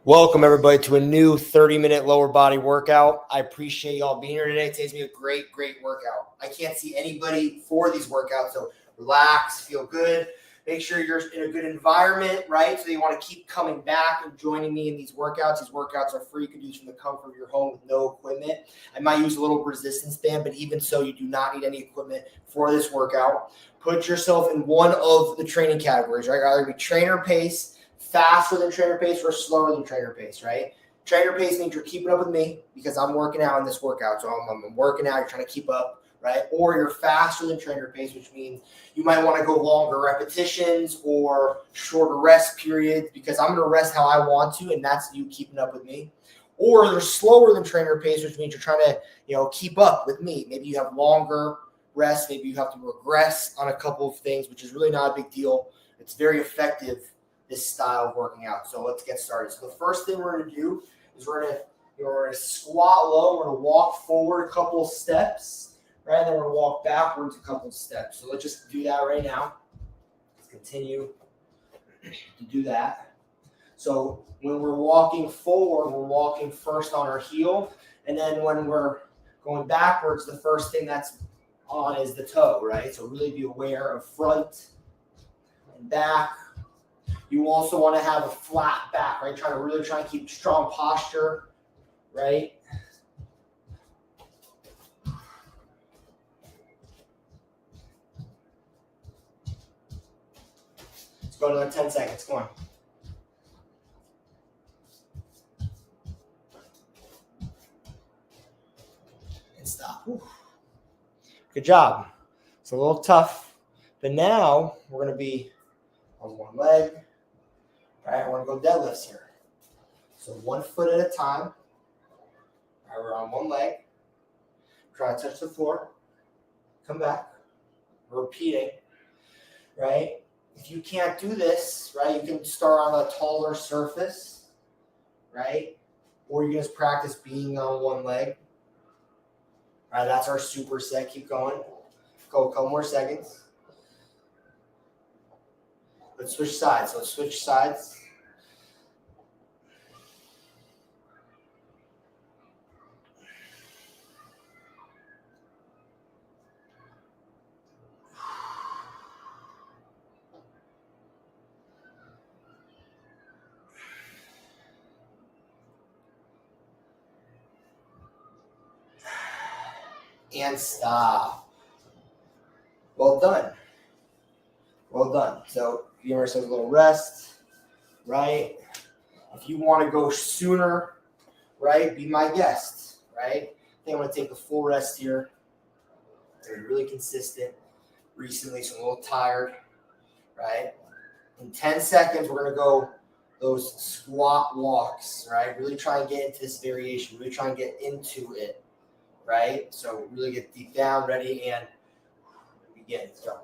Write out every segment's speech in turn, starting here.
Welcome, everybody, to a new 30-minute lower body workout. I appreciate y'all being here today. Today's going to be a great workout. I can't see anybody for these workouts, so relax, feel good. Make sure you're in a good environment, right? So you want to keep coming back and joining me in these workouts. These workouts are free. You can do these from the comfort of your home with no equipment. I might use a little resistance band, but even so, you do not need any equipment for this workout. Put yourself in one of the training categories, right? Either be trainer pace, faster than trainer pace, or slower than trainer pace, right? Trainer pace means you're keeping up with me because I'm working out in this workout. So I'm working out, you're trying to keep up, right? Or you're faster than trainer pace, which means you might want to go longer repetitions or shorter rest periods because I'm going to rest how I want to, and that's you keeping up with me. Or they're slower than trainer pace, which means you're trying to, keep up with me. Maybe you have longer rest. Maybe you have to regress on a couple of things, which is really not a big deal. It's very effective, this style of working out. So let's get started. So the first thing we're going to do is we're going to squat low. We're going to walk forward a couple of steps, right? And then we're going to walk backwards a couple of steps. So let's just do that right now. Let's continue to do that. So when we're walking forward, we're walking first on our heel. And then when we're going backwards, the first thing that's on is the toe, right? So really be aware of front and back. You also want to have a flat back, right? Try to keep strong posture, right? Let's go another 10 seconds. Come on. And stop. Whew. Good job. It's a little tough, but now we're going to be on one leg. All right, we're going to go deadlifts here. So 1 foot at a time. All right, we're on one leg. Try to touch the floor. Come back. Repeating, right? If you can't do this, right, you can start on a taller surface, right? Or you can just practice being on one leg. All right, that's our superset. Keep going. Go a couple more seconds. Let's switch sides. So let's switch sides. And stop. Well done. Well done. So give yourself a little rest, right? If you want to go sooner, right, be my guest, right? I think I'm going to take a full rest here. I've been really consistent recently, so I'm a little tired, right? In 10 seconds, we're going to go those squat walks, right? Really try and get into this variation. Really try and get into it, right? So really get deep down, ready, and begin. Let's go.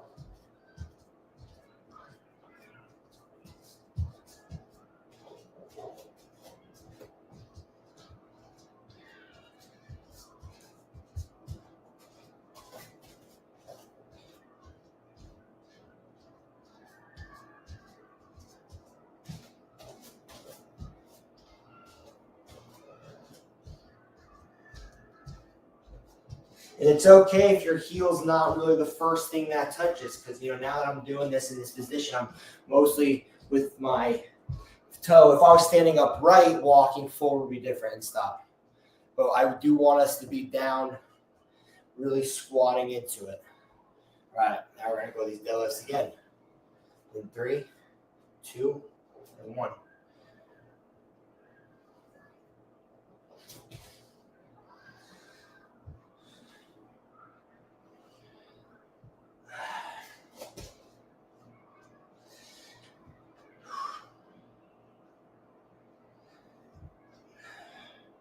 And it's okay if your heel's not really the first thing that touches, because now that I'm doing this in this position, I'm mostly with my toe. If I was standing upright, walking forward would be different and stop. But I do want us to be down, really squatting into it. All right, now we're going to go these deadlifts again. In 3, 2, and 1.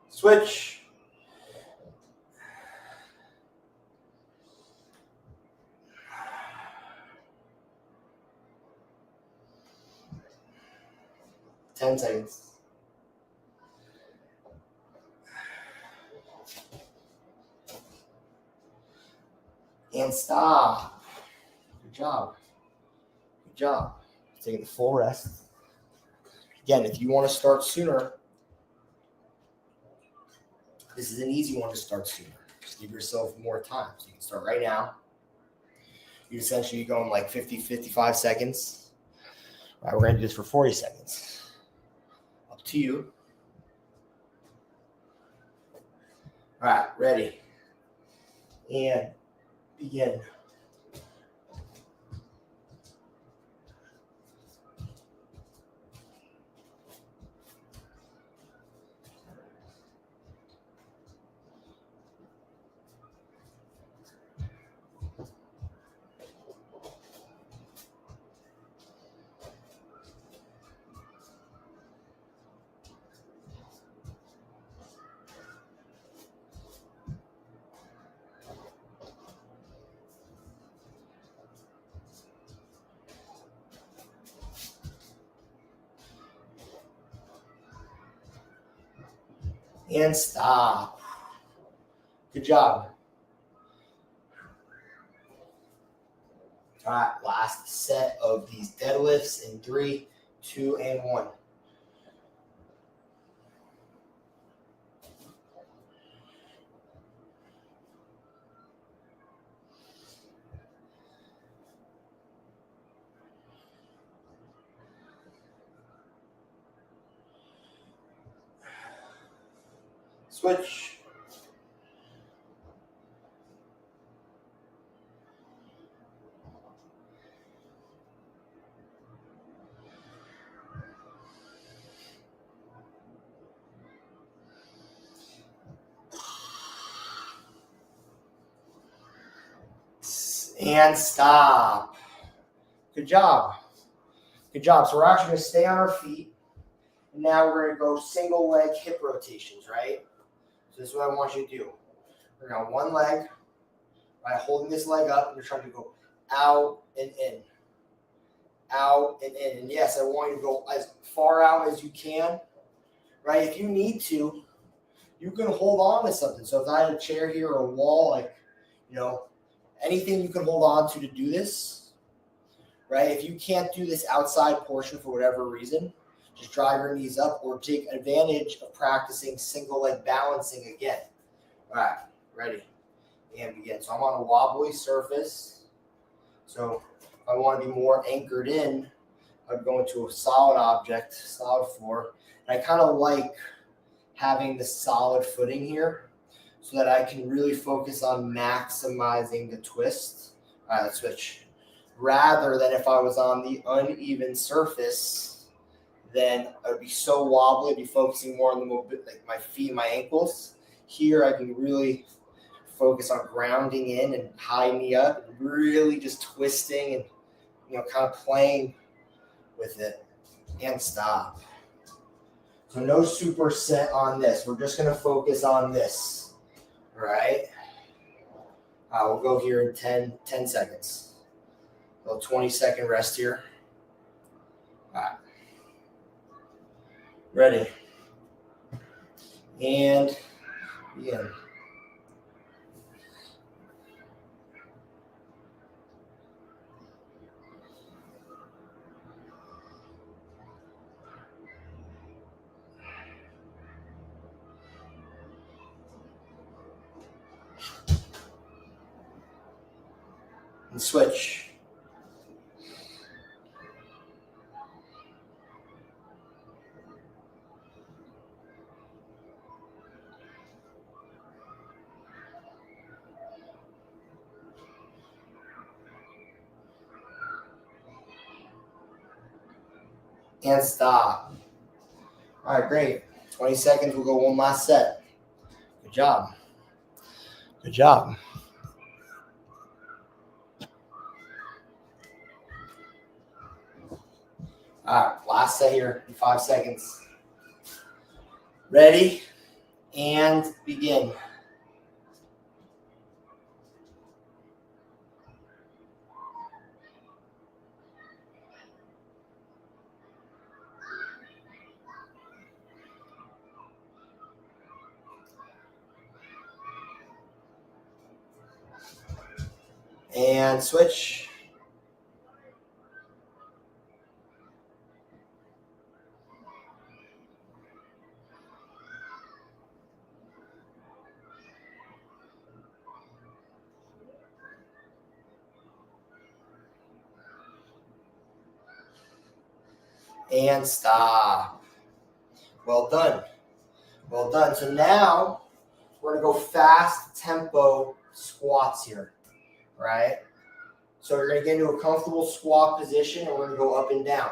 Switch. Ten seconds. And stop. Good job. Good job. Taking the full rest. Again, if you want to start sooner, This is an easy one to start sooner. Just give yourself more time. So you can start right now. You essentially go in like 50, 55 seconds. All right, we're going to do this for 40 seconds. Up to you. All right, ready. And begin. And stop. Good job. All right, last set of these deadlifts in 3, 2, and 1. Switch. And stop. Good job. Good job. So we're actually going to stay on our feet. And now we're going to go single leg hip rotations, right? So this is what I want you to do. We're going to one leg, right? Holding this leg up, and you're trying to go out and in. Out and in. And yes, I want you to go as far out as you can, right? If you need to, you can hold on to something. So if I had a chair here or a wall, like, anything you can hold on to do this, right? If you can't do this outside portion for whatever reason, just drive your knees up or take advantage of practicing single leg balancing again. All right, ready, and begin. So I'm on a wobbly surface. So if I want to be more anchored in, I'd go into a solid object, solid floor. And I kind of like having the solid footing here so that I can really focus on maximizing the twist. All right, let's switch. Rather than if I was on the uneven surface, then I would be so wobbly. I'd be focusing more on the mobility, like my feet, my ankles. Here, I can really focus on grounding in and high knee up, and really just twisting and kind of playing with it. And stop. So no superset on this. We're just going to focus on this. All right. We'll go here in 10 seconds. A little 20-second rest here. All right. Ready. And begin. And switch. And stop. All right, great. 20 seconds. We'll go one last set. Good job. Good job. All right, last set here in 5 seconds. Ready, and begin. And switch. and stop. Well done. Well done. So now we're going to go fast tempo squats here, right? So you're going to get into a comfortable squat position and we're going to go up and down.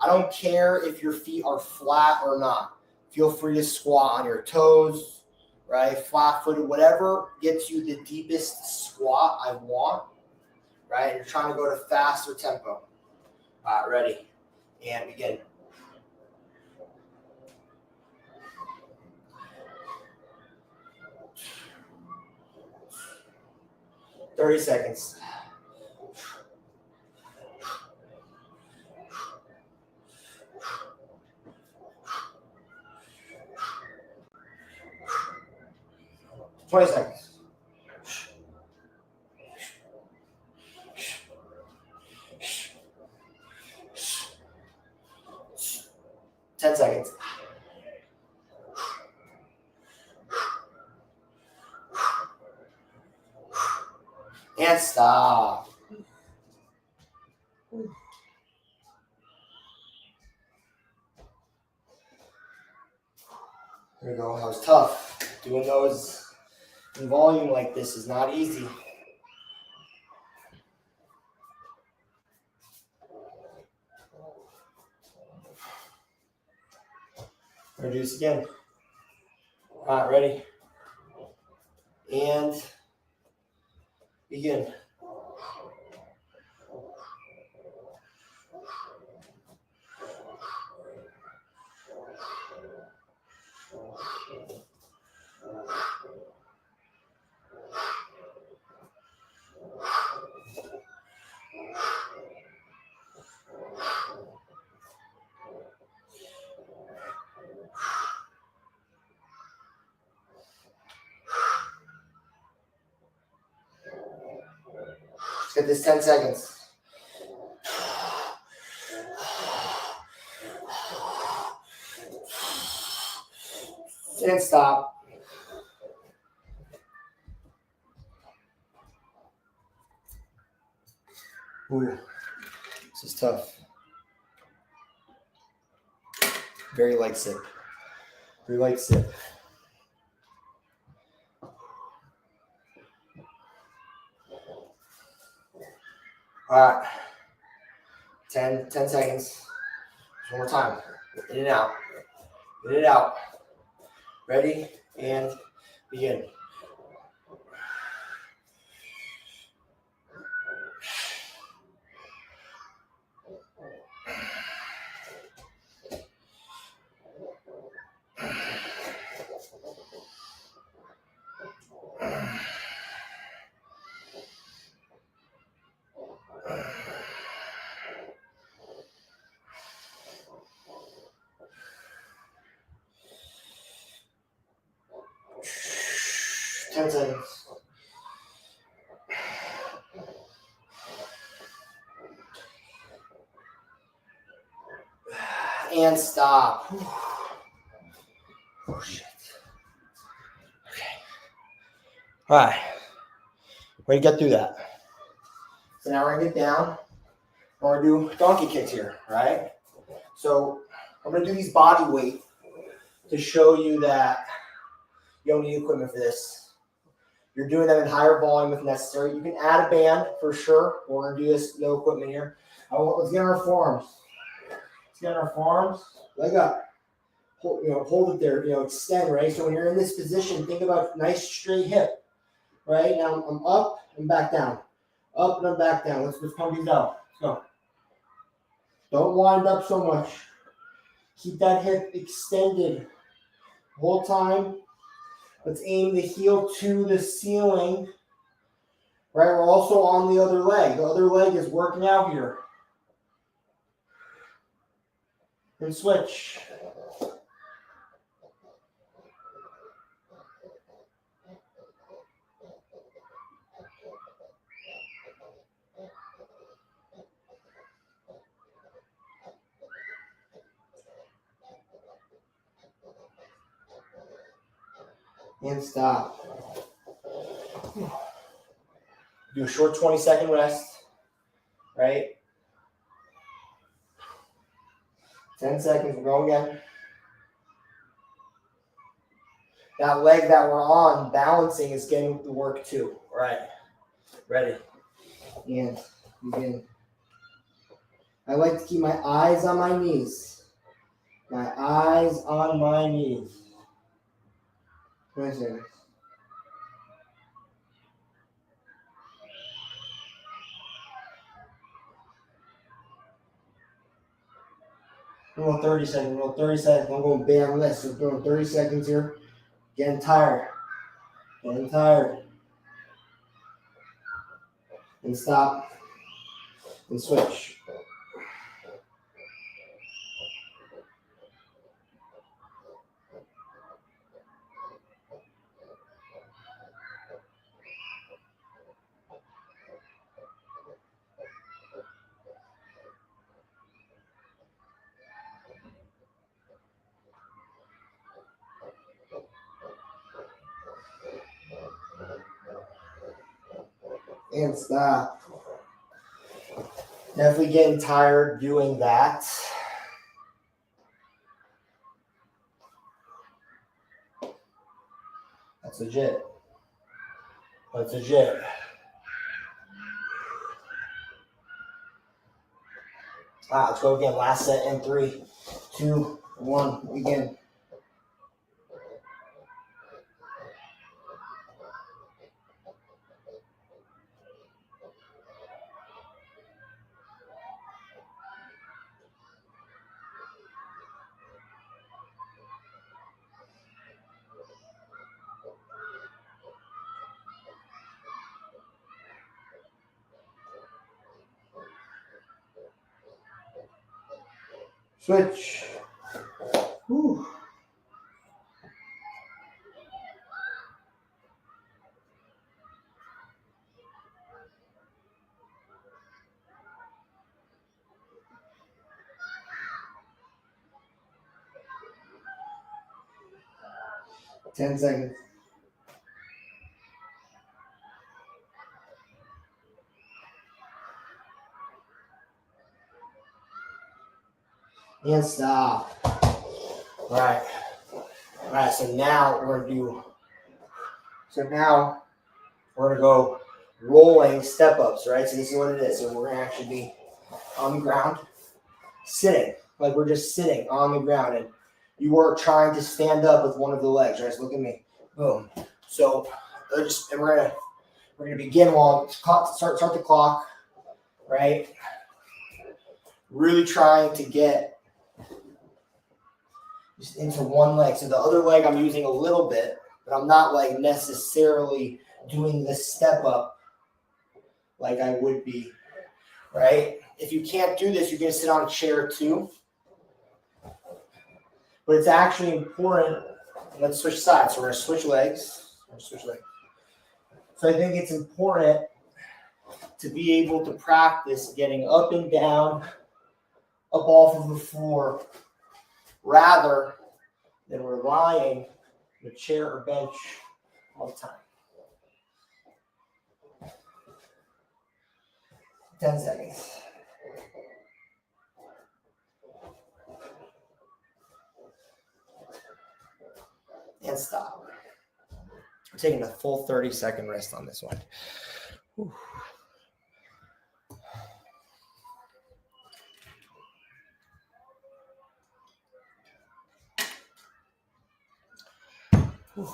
I don't care if your feet are flat or not. Feel free to squat on your toes, right? Flat-footed, whatever gets you the deepest squat I want, right? You're trying to go to faster tempo. All right, ready, and begin. "30 seconds. "20 seconds. 10 seconds. And stop. There we go. That was tough. Doing those in volume like this is not easy. We're going to do this again. All right, ready? And begin. Let's get this 10 seconds. And stop. Ooh, this is tough. Very light sip. Very light sip. All right. 10 seconds. One more time. In and out. In and out. Ready? And begin. Ten seconds. And stop. Oh, shit. Okay. All right. Way to get through that. So now we're going to get down. We're going to do donkey kicks here, right? So I'm going to do these body weight to show you that you don't need equipment for this. You're doing them in higher volume if necessary. You can add a band for sure. We're going to do this, no equipment here. Let's get on our forearms. Let's get on our forearms. Leg up. Hold it there. Extend, right? So when you're in this position, think about nice straight hip, right? Now I'm up and back down. Up and I'm back down. Let's pump these out. Let's go. Don't wind up so much. Keep that hip extended the whole time. Let's aim the heel to the ceiling. Right, we're also on the other leg. The other leg is working out here. And switch. And stop. Do a short 20-second rest, right? 10 seconds. We're going again. That leg that we're on, balancing, is getting the work too. All right. Ready. And begin. I like to keep my eyes on my knees. My eyes on my knees. 20 seconds. We're going 30 seconds. We're going 30 seconds. I'm going bam list. We're going 30 seconds here. Getting tired. Getting tired. And stop. And switch. And stop. Definitely getting tired doing that. That's legit. That's legit. Let's go again. Last set in 3, 2, 1. Begin. Switch. Whew. Ten seconds. And stop. All right. All right. So now we're gonna go rolling step ups, right? So this is what it is. So we're gonna actually be on the ground, sitting, like we're just sitting on the ground, and you are trying to stand up with one of the legs, right? So look at me. Boom. So we're gonna begin while start the clock, right? Really trying to get just into one leg. So the other leg I'm using a little bit, but I'm not like necessarily doing the step up like I would be, right? If you can't do this, you're going to sit on a chair too. But it's actually important. Let's switch sides. So we're going to switch legs. So I think it's important to be able to practice getting up and down, up off of the floor, rather than relying on the chair or bench all the time. 10 seconds. And stop. We're taking a full 30-second rest on this one. Whew. Whew.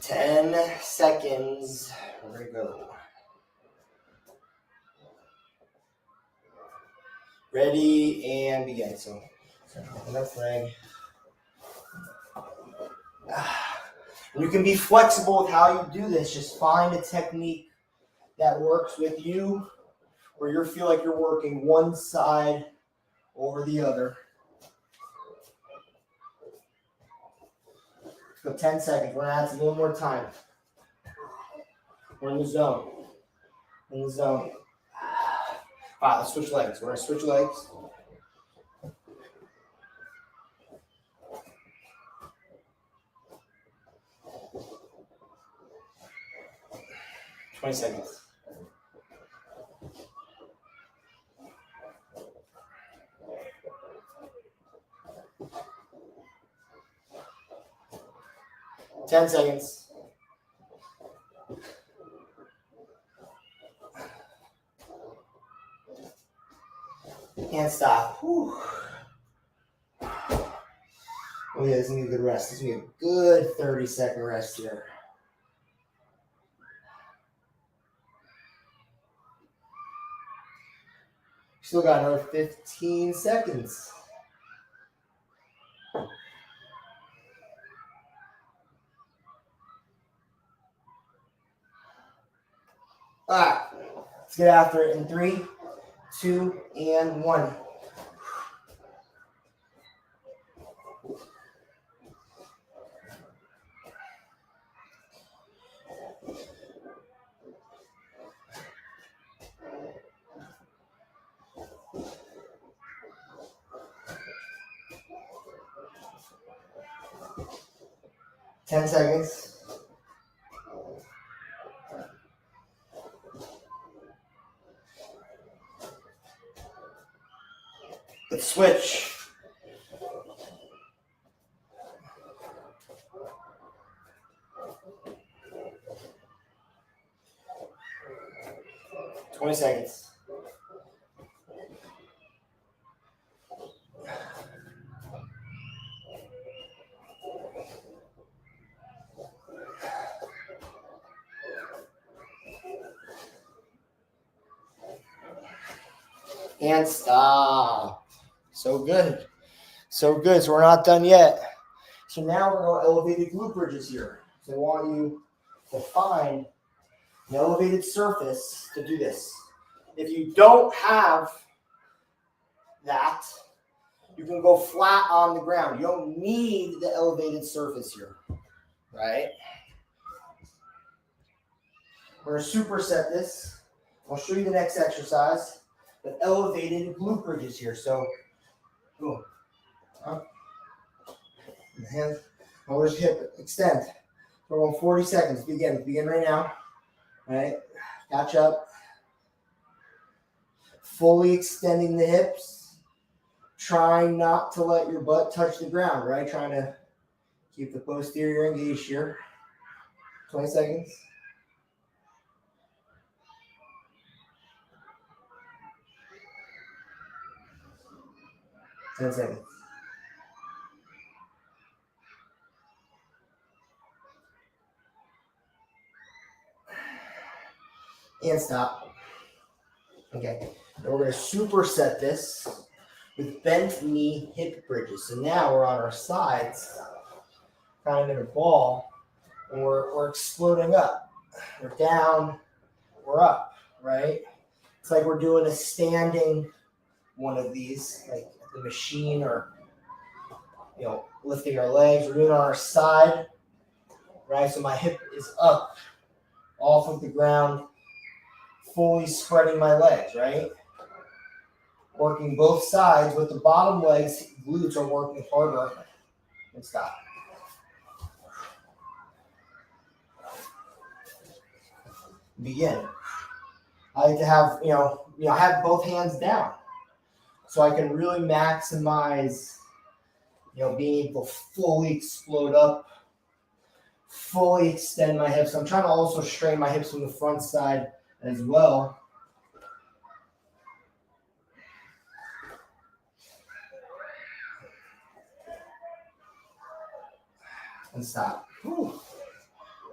10 seconds. We're going to go. Ready and begin. So left leg. You can be flexible with how you do this. Just find a technique that works with you, where you feel like you're working one side over the other. So 10 seconds. We're going to add a little more time. We're in the zone. All right, let's switch legs. We're going to switch legs. 20 seconds. Ten seconds. Can't stop. Whew. Oh yeah, this is gonna be a good rest. This is gonna be a good 30-second rest here. Still got another 15 seconds. All right, let's get after it in 3, 2, and 1. Ten seconds. Let's switch. Twenty seconds. And stop. So good. So good. So we're not done yet. So now we're going to elevated glute bridges here. So I want you to find an elevated surface to do this. If you don't have that, you can go flat on the ground. You don't need the elevated surface here, right? We're going to superset this. I'll show you the next exercise. The elevated glute bridges here. So, boom. Up. And hands. Now just hip extend. We're going 40 seconds. Begin. Begin right now. All right. Catch up. Fully extending the hips. Trying not to let your butt touch the ground, right? Trying to keep the posterior engaged here. 20 seconds. Ten seconds. And stop. Okay. Now we're going to superset this with bent knee hip bridges. So now we're on our sides, kind of in a ball, and we're exploding up. We're down, we're up, right? It's like we're doing a standing one of these, like at the machine, or lifting our legs. We're doing it on our side, right? So my hip is up off of the ground, fully spreading my legs, right? Working both sides with the bottom legs, glutes are working harder. And stop. Begin. I like to have, I have both hands down, so I can really maximize, being able to fully explode up, fully extend my hips. I'm trying to also strain my hips from the front side as well. And stop. Whew.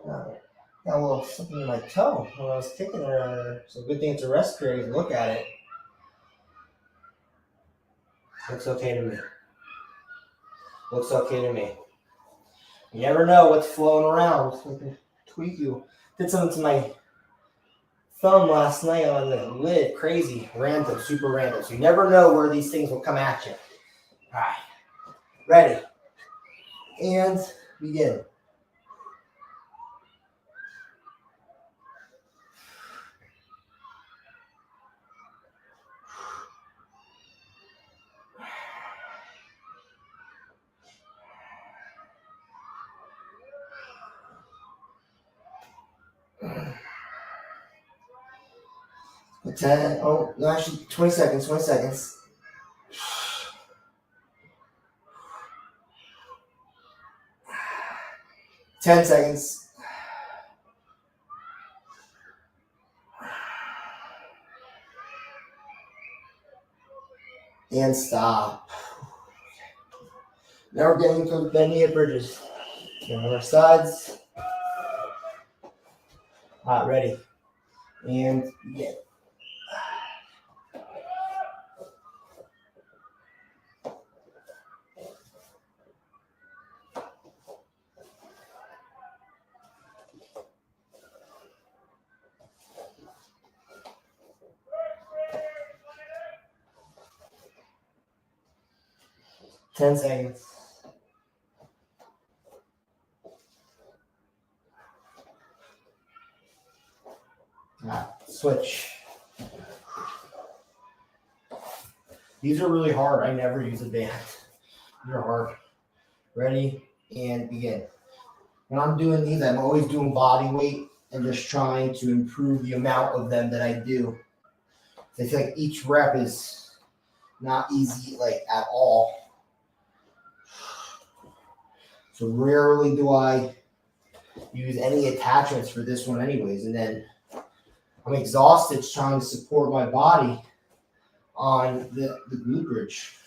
Got a little something in my toe when I was kicking it. So good thing it's a rest period. You can look at it. Looks okay to me. Looks okay to me. You never know what's floating around. So I can tweak you. Did something to my thumb last night on the lid. Crazy. Random. Super random. So you never know where these things will come at you. All right. Ready. And begin. 10. Oh, no, actually, 20 seconds. 20 seconds. Ten seconds. And stop. Now we're getting to the bending hip bridges. On our sides. All right, ready. And begin. Ten seconds. All right, switch. These are really hard. I never use a band. These are hard. Ready and begin. When I'm doing these, I'm always doing body weight and just trying to improve the amount of them that I do. I feel like each rep is not easy, like at all. So rarely do I use any attachments for this one anyways. And then I'm exhausted trying to support my body on the glute bridge.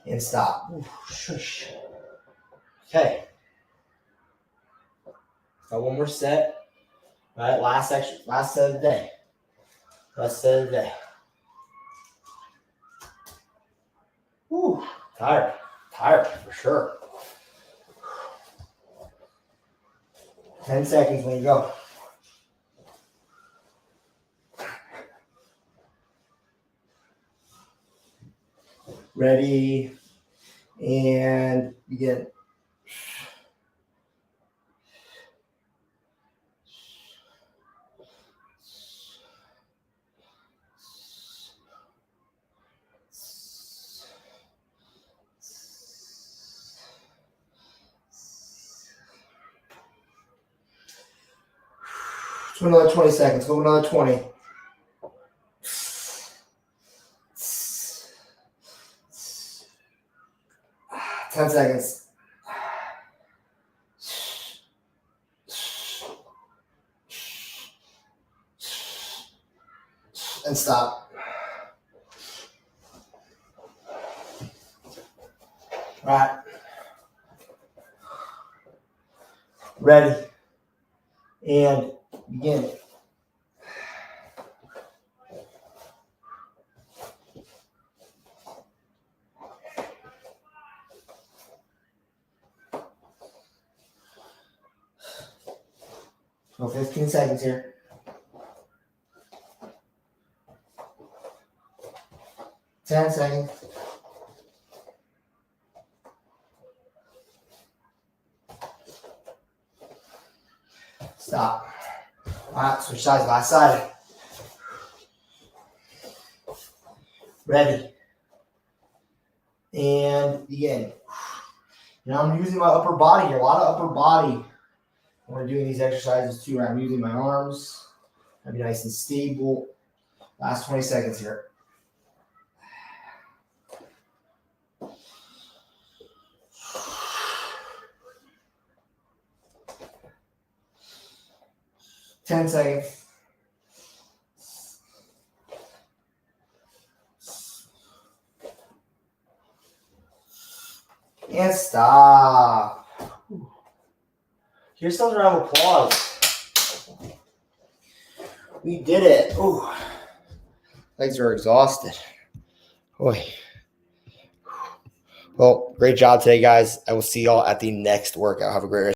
And stop. Ooh, shush. Okay. Got one more set. All right, last set of the day. Last set of the day. Whew, tired for sure. 10 seconds when you go. Ready and begin. Let's go another 20 seconds. Go another 20. 10 seconds. And stop. All right. Ready. And begin. So 15 seconds here. Ten seconds. Stop. All right, switch sides, last side. Ready. And begin. Now I'm using my upper body here, a lot of upper body when we're doing these exercises too. I'm using my arms. I'll be nice and stable. Last 20 seconds here. Ten seconds. And stop. Here's some round of applause. We did it. Ooh. Legs are exhausted. Boy. Well, great job today, guys. I will see y'all at the next workout. Have a great rest.